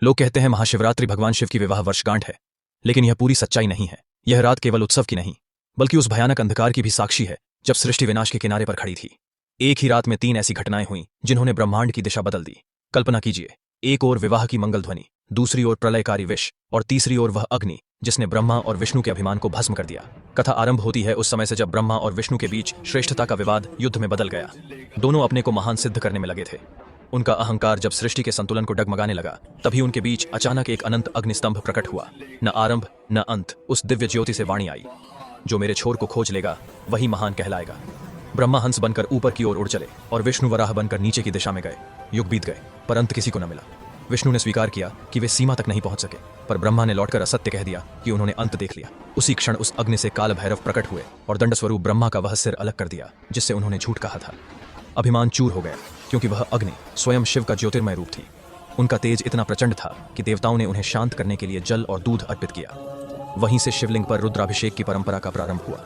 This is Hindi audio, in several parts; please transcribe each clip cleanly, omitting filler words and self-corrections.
लोग कहते हैं महाशिवरात्रि भगवान शिव की विवाह वर्षगांठ है, लेकिन यह पूरी सच्चाई नहीं है। यह रात केवल उत्सव की नहीं, बल्कि उस भयानक अंधकार की भी साक्षी है जब सृष्टि विनाश के किनारे पर खड़ी थी। एक ही रात में 3 ऐसी घटनाएं हुईं जिन्होंने ब्रह्मांड की दिशा बदल दी। कल्पना कीजिए, एक ओर विवाह की मंगल ध्वनि, दूसरी ओर प्रलयकारी विष, और तीसरी ओर वह अग्नि जिसने ब्रह्मा और विष्णु के अभिमान को भस्म कर दिया। कथा आरंभ होती है उस समय से जब ब्रह्मा और विष्णु के बीच श्रेष्ठता का विवाद युद्ध में बदल गया। दोनों अपने को महान सिद्ध करने में लगे थे। उनका अहंकार जब सृष्टि के संतुलन को डगमगाने लगा, तभी उनके बीच अचानक एक अनंत अग्निस्तंभ प्रकट हुआ। न आरंभ न अंत। उस दिव्य ज्योति से वाणी आई, जो मेरे छोर को खोज लेगा वही महान कहलाएगा। ब्रह्मा हंस बनकर ऊपर की ओर उड़ चले और विष्णु वराह बनकर नीचे की दिशा में गए। युग बीत गए, पर अंत किसी को न मिला। विष्णु ने स्वीकार किया कि वे सीमा तक नहीं पहुंच सके, पर ब्रह्मा ने लौटकर असत्य कह दिया कि उन्होंने अंत देख लिया। उसी क्षण उस अग्नि से काल भैरव प्रकट हुए और दंड स्वरूप ब्रह्मा का वह सिर अलग कर दिया जिससे उन्होंने झूठ कहा था। अभिमान चूर हो गया, क्योंकि वह अग्नि स्वयं शिव का ज्योतिर्मय रूप थी। उनका तेज इतना प्रचंड था कि देवताओं ने उन्हें शांत करने के लिए जल और दूध अर्पित किया। वहीं से शिवलिंग पर रुद्राभिषेक की परंपरा का प्रारंभ हुआ।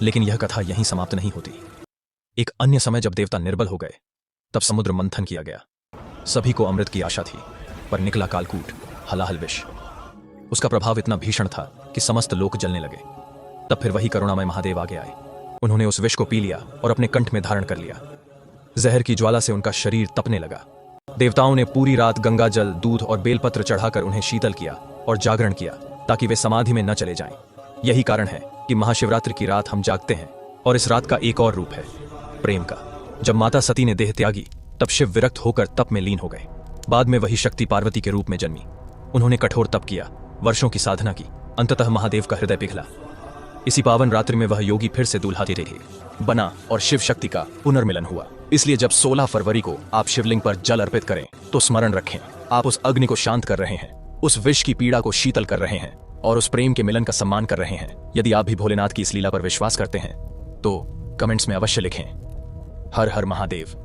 लेकिन यह कथा यहीं समाप्त नहीं होती। एक अन्य समय जब देवता निर्बल हो गए, तब समुद्र मंथन किया गया। सभी को अमृत की आशा थी, पर निकला कालकूट, हलाहल विष। उसका प्रभाव इतना भीषण था कि समस्त लोक जलने लगे। तब फिर वही करुणामय महादेव आगे आए। उन्होंने उस विष को पी लिया और अपने कंठ में धारण कर लिया। जहर की ज्वाला से उनका शरीर तपने लगा। देवताओं ने पूरी रात गंगा जल, दूध और बेलपत्र चढ़ाकर उन्हें शीतल किया और जागरण किया, ताकि वे समाधि में न चले जाएं। यही कारण है कि महाशिवरात्रि की रात हम जागते हैं। और इस रात का एक और रूप है, प्रेम का। जब माता सती ने देह त्यागी, तब शिव विरक्त होकर तप में लीन हो गए। बाद में वही शक्ति पार्वती के रूप में जन्मी। उन्होंने कठोर तप किया, वर्षों की साधना की। अंततः महादेव का हृदय पिघला। इसी पावन रात्रि में वह योगी फिर से दूल्हा धीरे बना और शिव शक्ति का पुनर्मिलन हुआ। इसलिए जब 16 फरवरी को आप शिवलिंग पर जल अर्पित करें, तो स्मरण रखें, आप उस अग्नि को शांत कर रहे हैं, उस विष की पीड़ा को शीतल कर रहे हैं और उस प्रेम के मिलन का सम्मान कर रहे हैं। यदि आप भी भोलेनाथ की इस लीला पर विश्वास करते हैं, तो कमेंट्स में अवश्य लिखें, हर हर महादेव।